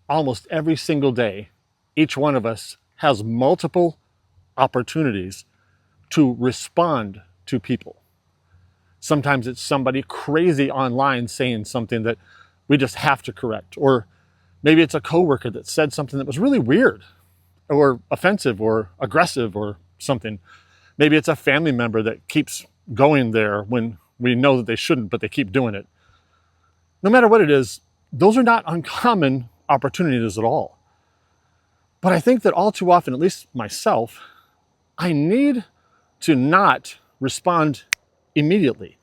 almost every single day, each one of us has multiple opportunities to respond to people. Sometimes it's somebody crazy online saying something that we just have to correct. Or maybe it's a coworker that said something that was really weird or offensive or aggressive or something. Maybe it's a family member that keeps going there when we know that they shouldn't, but they keep doing it. No matter what it is, those are not uncommon opportunities at all. But I think that all too often, at least myself, I need to not respond immediately.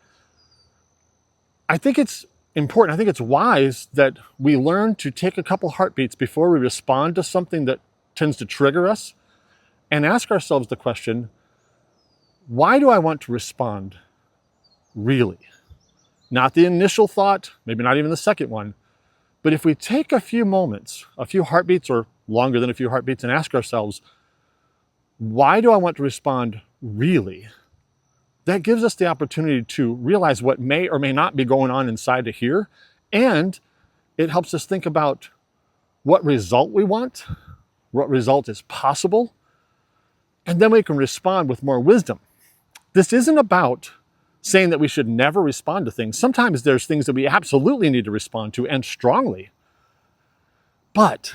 I think it's important, I think it's wise that we learn to take a couple heartbeats before we respond to something that tends to trigger us and ask ourselves the question, why do I want to respond really? Not the initial thought, maybe not even the second one, but if we take a few moments, a few heartbeats or longer than a few heartbeats, and ask ourselves, why do I want to respond really? That gives us the opportunity to realize what may or may not be going on inside of here, and it helps us think about what result we want, what result is possible, and then we can respond with more wisdom. This isn't about saying that we should never respond to things. Sometimes there's things that we absolutely need to respond to, and strongly. But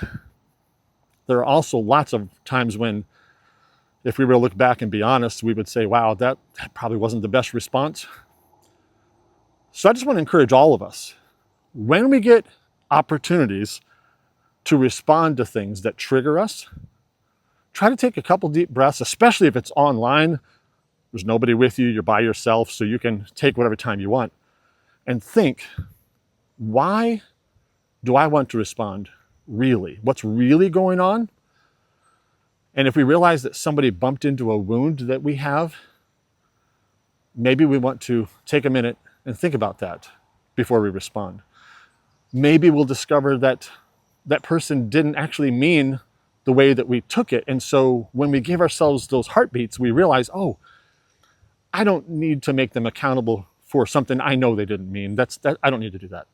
there are also lots of times when, if we were to look back and be honest, we would say, wow, that probably wasn't the best response. So I just want to encourage all of us, when we get opportunities to respond to things that trigger us, try to take a couple deep breaths, especially if it's online. There's nobody with you, you're by yourself, so you can take whatever time you want, and think, why do I want to respond really? What's really going on? And if we realize that somebody bumped into a wound that we have, maybe we want to take a minute and think about that before we respond. Maybe we'll discover that that person didn't actually mean the way that we took it. And so when we give ourselves those heartbeats, we realize, oh, I don't need to make them accountable for something I know they didn't mean. I don't need to do that.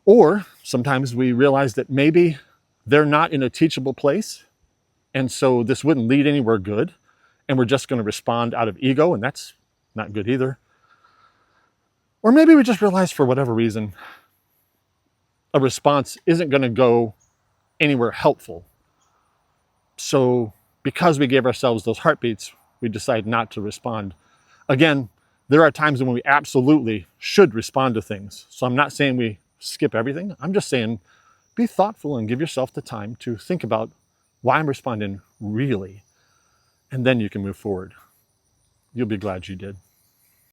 Or sometimes we realize that maybe they're not in a teachable place, and so this wouldn't lead anywhere good, and we're just going to respond out of ego, and that's not good either. Or maybe we just realize, for whatever reason, a response isn't going to go anywhere helpful. So because we gave ourselves those heartbeats, we decide not to respond. Again, there are times when we absolutely should respond to things. So I'm not saying we skip everything. I'm just saying be thoughtful and give yourself the time to think about why I'm responding really, and then you can move forward. You'll be glad you did.